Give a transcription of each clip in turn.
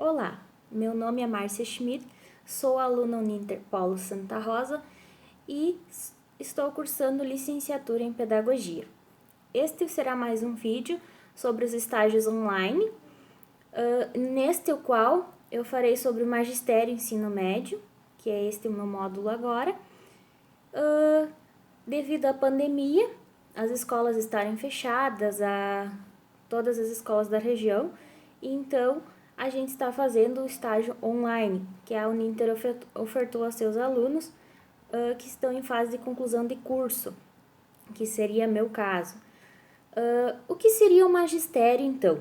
Olá, meu nome é Márcia Schmidt, sou aluna Uninter Polo Santa Rosa e estou cursando licenciatura em Pedagogia. Este será mais um vídeo sobre os estágios online, neste o qual eu farei sobre o Magistério Ensino Médio, que é este o meu módulo agora. Devido à pandemia, as escolas estarem fechadas, todas as escolas da região, e então a gente está fazendo o estágio online, que a Uninter ofertou aos seus alunos que estão em fase de conclusão de curso, que seria meu caso. O que seria o magistério, então?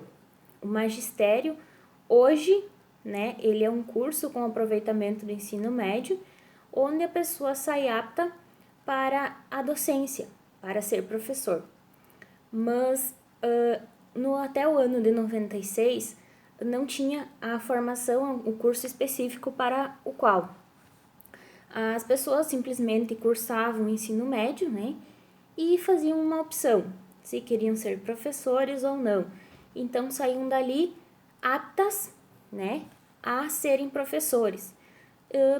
O magistério, hoje, né, ele é um curso com aproveitamento do ensino médio, onde a pessoa sai apta para a docência, para ser professor. Mas até o ano de 96, não tinha a formação, o curso específico para o qual as pessoas simplesmente cursavam o ensino médio, né, e faziam uma opção, se queriam ser professores ou não. Então, saíam dali aptas, né, a serem professores,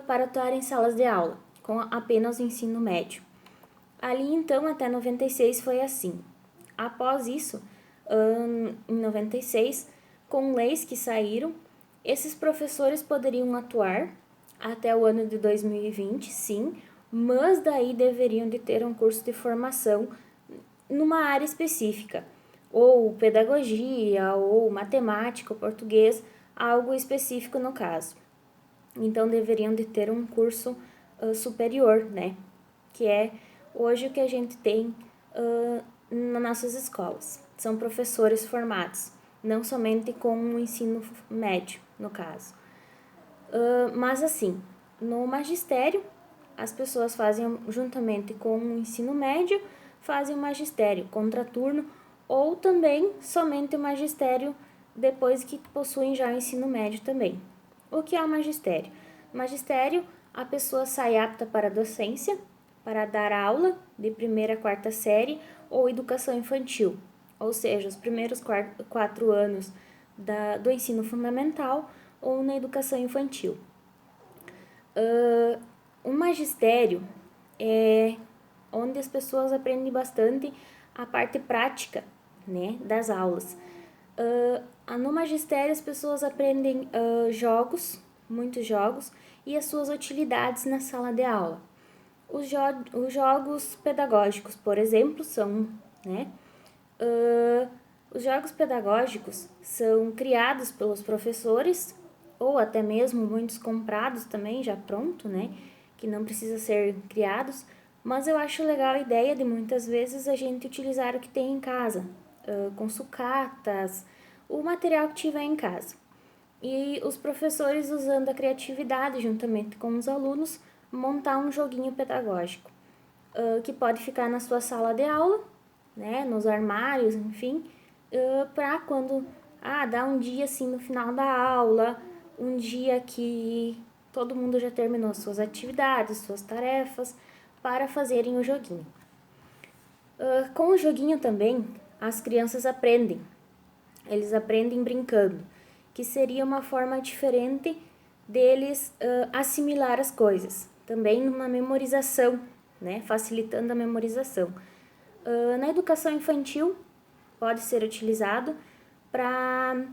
para atuar em salas de aula, com apenas o ensino médio. Ali, então, até 96 foi assim. Após isso, em 96, com leis que saíram, esses professores poderiam atuar até o ano de 2020, sim, mas daí deveriam de ter um curso de formação numa área específica, ou pedagogia, ou matemática, ou português, algo específico no caso. Então, deveriam de ter um curso superior, né, que é hoje o que a gente tem nas nossas escolas. São professores formados, não somente com o ensino médio, no caso. Mas assim, no magistério, as pessoas fazem juntamente com o ensino médio, fazem o magistério contraturno ou também somente o magistério depois que possuem já o ensino médio também. O que é o magistério? Magistério, a pessoa sai apta para a docência, para dar aula de primeira a quarta série ou educação infantil, ou seja, os primeiros 4 anos do ensino fundamental ou na educação infantil. O magistério é onde as pessoas aprendem bastante a parte prática, né, das aulas. No magistério, as pessoas aprendem jogos, muitos jogos, e as suas utilidades na sala de aula. Os jogos pedagógicos, por exemplo, são, né, os jogos pedagógicos são criados pelos professores, ou até mesmo muitos comprados também, já pronto, né, que não precisa ser criados, mas eu acho legal a ideia de muitas vezes a gente utilizar o que tem em casa, com sucatas, o material que tiver em casa. E os professores, usando a criatividade juntamente com os alunos, montar um joguinho pedagógico, que pode ficar na sua sala de aula, né, nos armários, enfim, para quando dá um dia assim no final da aula, um dia que todo mundo já terminou suas atividades, suas tarefas, para fazerem o joguinho. Com o joguinho também, as crianças aprendem. Eles aprendem brincando, que seria uma forma diferente deles assimilar as coisas. Também numa memorização, né? Facilitando a memorização. Na educação infantil, pode ser utilizado para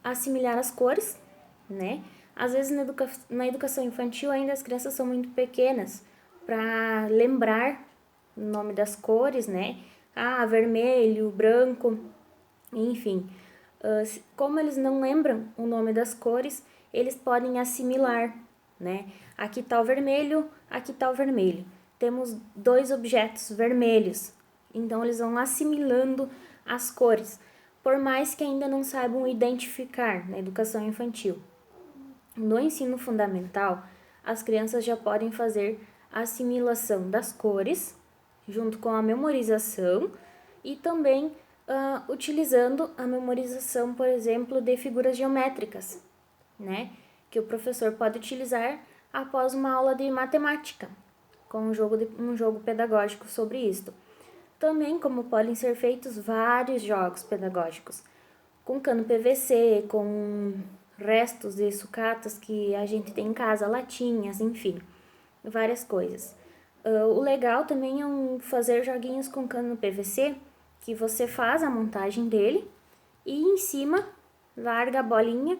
assimilar as cores, né? Às vezes na educação infantil ainda as crianças são muito pequenas para lembrar o nome das cores, né? Vermelho, branco, enfim. Como eles não lembram o nome das cores, eles podem assimilar, né? Aqui tá o vermelho, aqui tá o vermelho. Temos 2 objetos vermelhos, então eles vão assimilando as cores, por mais que ainda não saibam identificar na educação infantil. No ensino fundamental, as crianças já podem fazer a assimilação das cores, junto com a memorização, e também utilizando a memorização, por exemplo, de figuras geométricas, né? Que o professor pode utilizar após uma aula de matemática, com um jogo pedagógico sobre isto. Também, como podem ser feitos vários jogos pedagógicos, com cano PVC, com restos de sucatas que a gente tem em casa, latinhas, enfim, várias coisas. O legal também é fazer joguinhos com cano PVC, que você faz a montagem dele e em cima larga a bolinha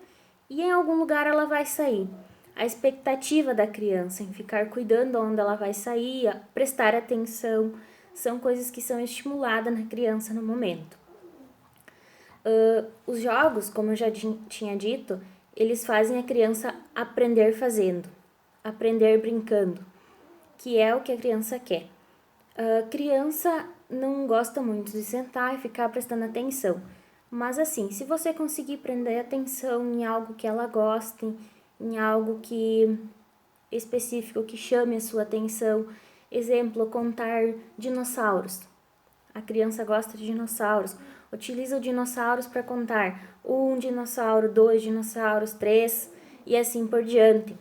e em algum lugar ela vai sair. A expectativa da criança em ficar cuidando onde ela vai sair, prestar atenção, são coisas que são estimuladas na criança no momento. Os jogos, como eu já tinha dito, eles fazem a criança aprender fazendo, aprender brincando, que é o que a criança quer. A criança não gosta muito de sentar e ficar prestando atenção, mas assim, se você conseguir prender atenção em algo que ela goste, em algo que específico que chame a sua atenção, exemplo, contar dinossauros. A criança gosta de dinossauros, utiliza os dinossauros para contar 1 dinossauro, 2 dinossauros, 3 e assim por diante.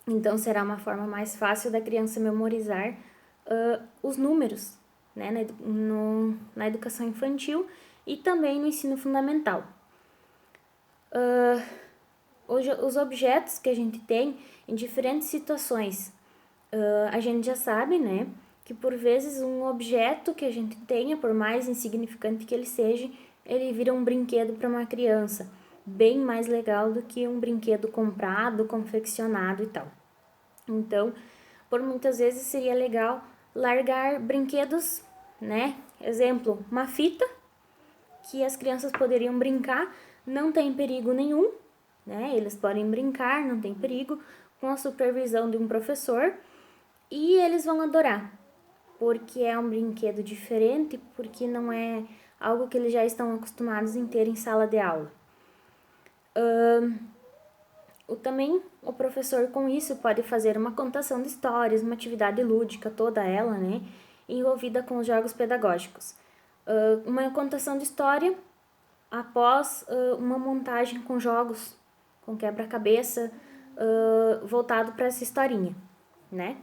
Então será uma forma mais fácil da criança memorizar os números, né, na educação infantil e também no ensino fundamental. Os objetos que a gente tem em diferentes situações, a gente já sabe, né, que por vezes um objeto que a gente tenha, por mais insignificante que ele seja, ele vira um brinquedo para uma criança, bem mais legal do que um brinquedo comprado, confeccionado e tal. Então, por muitas vezes seria legal largar brinquedos, né? Exemplo, uma fita que as crianças poderiam brincar, não tem perigo nenhum, né? Eles podem brincar, não tem perigo, com a supervisão de um professor e eles vão adorar, porque é um brinquedo diferente, porque não é algo que eles já estão acostumados em ter em sala de aula. Também o professor com isso pode fazer uma contação de histórias, uma atividade lúdica, toda ela, né, envolvida com os jogos pedagógicos. Uma contação de história após uma montagem com jogos, com quebra-cabeça, voltado para essa historinha, né?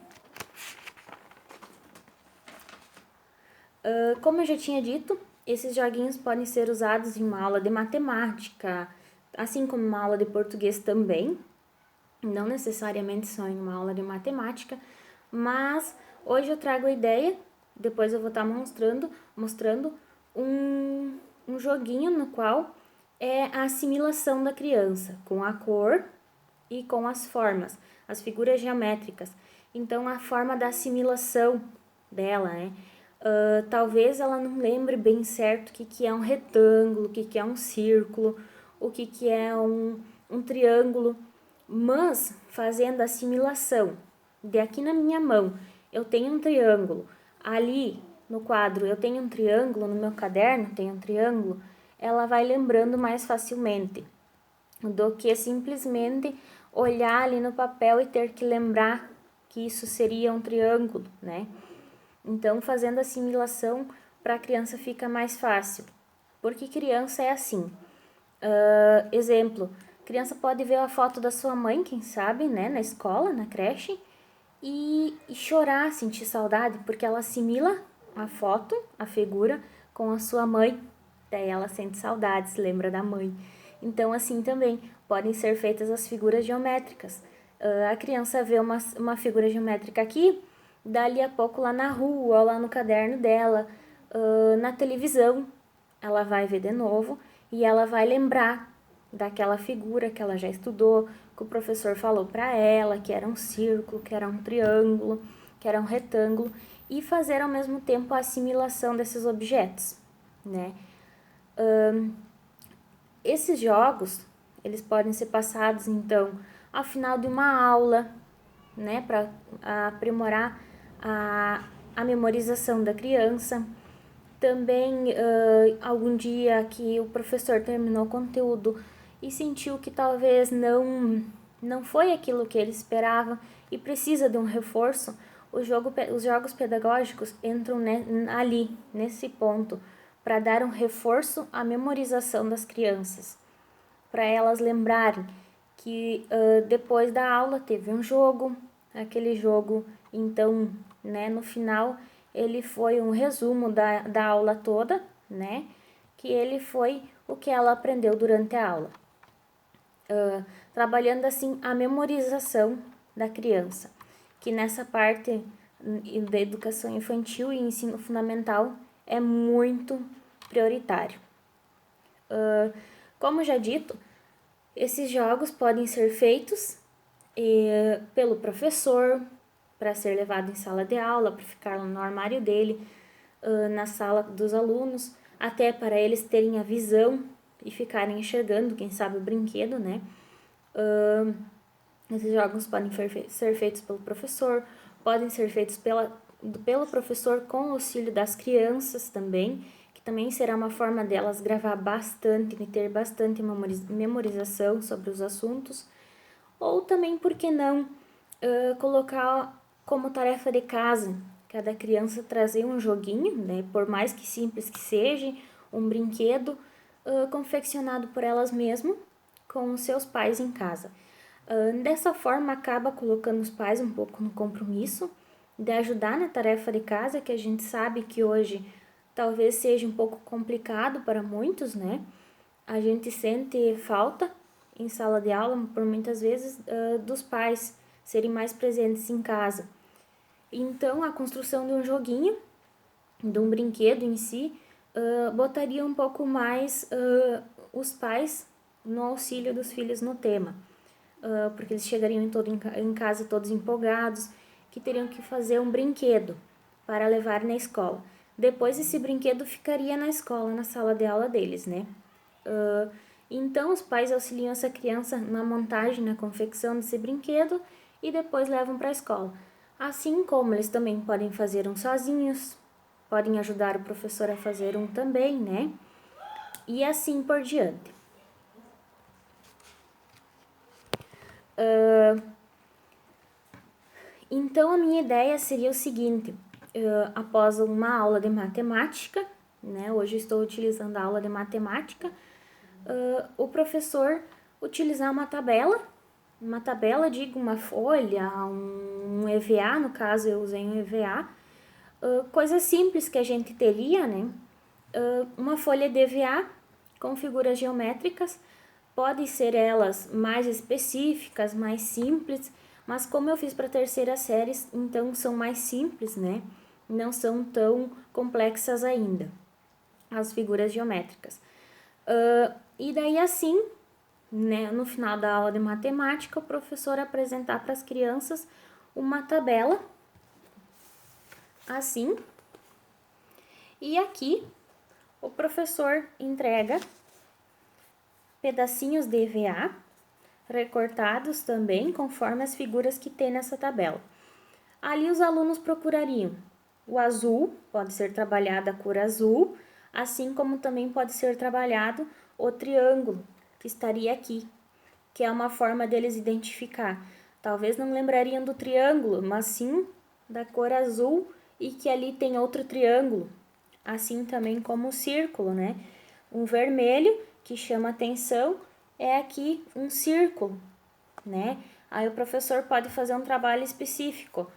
Como eu já tinha dito, esses joguinhos podem ser usados em uma aula de matemática, assim como uma aula de português também, não necessariamente só em uma aula de matemática, mas hoje eu trago a ideia, depois eu vou estar mostrando um joguinho no qual é a assimilação da criança, com a cor e com as formas, as figuras geométricas. Então, a forma da assimilação dela, né? Talvez ela não lembre bem certo o que é um retângulo, o que é um círculo, o que é um triângulo, mas fazendo a assimilação de aqui na minha mão eu tenho um triângulo, ali no quadro eu tenho um triângulo, no meu caderno tem um triângulo, ela vai lembrando mais facilmente do que simplesmente olhar ali no papel e ter que lembrar que isso seria um triângulo, né? Então, fazendo a assimilação para a criança fica mais fácil, porque criança é assim. Exemplo, criança pode ver a foto da sua mãe, quem sabe, né, na escola, na creche, e chorar, sentir saudade, porque ela assimila a foto, a figura, com a sua mãe. Daí ela sente saudade, se lembra da mãe. Então, assim também, podem ser feitas as figuras geométricas. A criança vê uma figura geométrica aqui, dali a pouco lá na rua, ou lá no caderno dela, na televisão, ela vai ver de novo e ela vai lembrar daquela figura que ela já estudou, que o professor falou para ela, que era um círculo, que era um triângulo, que era um retângulo, e fazer ao mesmo tempo a assimilação desses objetos, né? Esses jogos, eles podem ser passados, então, ao final de uma aula, né, para aprimorar a memorização da criança. Também, algum dia que o professor terminou o conteúdo e sentiu que talvez não foi aquilo que ele esperava e precisa de um reforço, os jogos pedagógicos entram ali, nesse ponto, para dar um reforço à memorização das crianças, para elas lembrarem que depois da aula teve um jogo, aquele jogo, então, né, no final, ele foi um resumo da aula toda, né, que ele foi o que ela aprendeu durante a aula. trabalhando assim a memorização da criança, que nessa parte da educação infantil e ensino fundamental é muito prioritário. Como já dito, esses jogos podem ser feitos pelo professor, para ser levado em sala de aula, para ficar no armário dele, na sala dos alunos, até para eles terem a visão e ficarem enxergando, quem sabe, o brinquedo, né? Esses jogos podem ser feitos pelo professor, podem ser feitos pelo professor com o auxílio das crianças também, que também será uma forma delas gravar bastante e ter bastante memorização sobre os assuntos. Ou também, por que não, colocar como tarefa de casa, cada criança trazer um joguinho, né, por mais que simples que seja, um brinquedo confeccionado por elas mesmas, com os seus pais em casa. Dessa forma, acaba colocando os pais um pouco no compromisso de ajudar na tarefa de casa, que a gente sabe que hoje talvez seja um pouco complicado para muitos, né? A gente sente falta em sala de aula, por muitas vezes, dos pais serem mais presentes em casa. Então, a construção de um joguinho, de um brinquedo em si, botaria um pouco mais os pais no auxílio dos filhos no tema. Porque eles chegariam em casa todos empolgados, que teriam que fazer um brinquedo para levar na escola. Depois esse brinquedo ficaria na escola, na sala de aula deles, né? Então os pais auxiliam essa criança na montagem, na confecção desse brinquedo e depois levam para a escola. Assim como eles também podem fazer um sozinhos, podem ajudar o professor a fazer um também, né? E assim por diante. Então, a minha ideia seria o seguinte, após uma aula de matemática, né, hoje eu estou utilizando a aula de matemática, o professor utilizar uma tabela, digo, uma folha, um EVA, no caso eu usei um EVA, coisas simples que a gente teria, né, uma folha de EVA com figuras geométricas, podem ser elas mais específicas, mais simples, mas como eu fiz para a terceira série, então são mais simples, né? Não são tão complexas ainda, as figuras geométricas. E daí assim, né, no final da aula de matemática, o professor apresentar para as crianças uma tabela, assim, e aqui o professor entrega pedacinhos de EVA, recortados também conforme as figuras que tem nessa tabela. Ali os alunos procurariam o azul, pode ser trabalhada a cor azul, assim como também pode ser trabalhado o triângulo, que estaria aqui, que é uma forma deles identificar. Talvez não lembrariam do triângulo, mas sim da cor azul e que ali tem outro triângulo, assim também como o círculo, né? Um vermelho que chama atenção é aqui um círculo, né? Aí o professor pode fazer um trabalho específico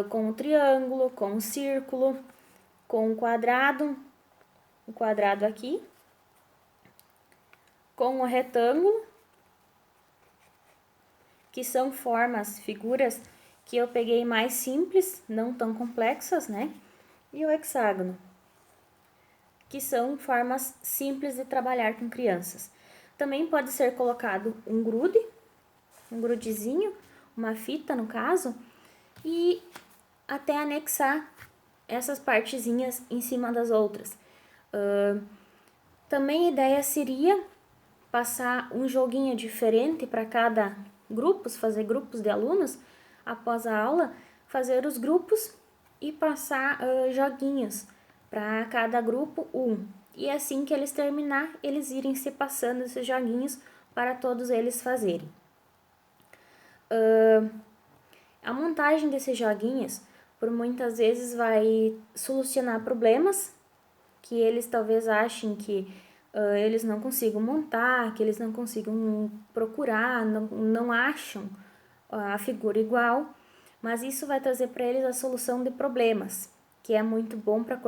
com o triângulo, com o círculo, com o quadrado aqui, com o retângulo, que são formas, figuras que eu peguei mais simples, não tão complexas, né? E o hexágono, que são formas simples de trabalhar com crianças. Também pode ser colocado um grudezinho, uma fita no caso, e até anexar essas partezinhas em cima das outras. Também a ideia seria passar um joguinho diferente para cada grupo, fazer grupos de alunos, após a aula, fazer os grupos e passar joguinhos para cada grupo E assim que eles terminar, eles irem se passando esses joguinhos para todos eles fazerem. A montagem desses joguinhos, por muitas vezes, vai solucionar problemas que eles talvez achem que eles não consigam montar, que eles não consigam procurar, não acham a figura igual, mas isso vai trazer para eles a solução de problemas, que é muito bom para a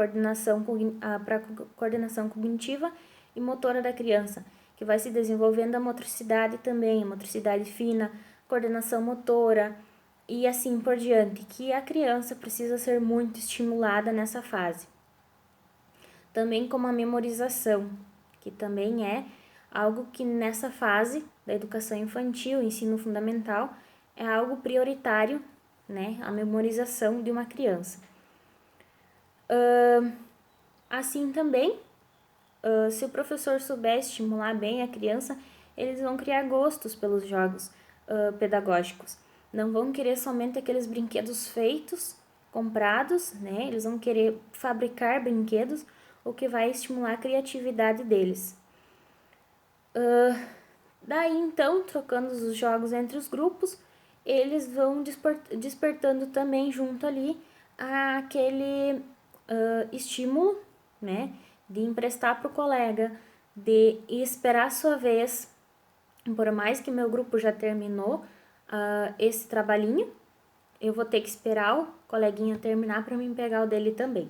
coordenação cognitiva e motora da criança, que vai se desenvolvendo a motricidade também, a motricidade fina, coordenação motora e assim por diante, que a criança precisa ser muito estimulada nessa fase. Também como a memorização, que também é algo que nessa fase da educação infantil, ensino fundamental, é algo prioritário, né, a memorização de uma criança. Assim também, se o professor souber estimular bem a criança, eles vão criar gostos pelos jogos pedagógicos. Não vão querer somente aqueles brinquedos feitos, comprados, né? Eles vão querer fabricar brinquedos, o que vai estimular a criatividade deles. Daí, então, trocando os jogos entre os grupos, eles vão despertando também junto ali aquele estímulo, né, de emprestar para o colega, de esperar a sua vez, por mais que meu grupo já terminou esse trabalhinho, eu vou ter que esperar o coleguinha terminar para mim pegar o dele também.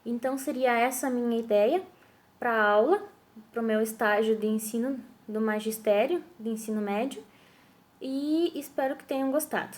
Então, seria essa a minha ideia para a aula, para o meu estágio de ensino do magistério, de ensino médio, e espero que tenham gostado.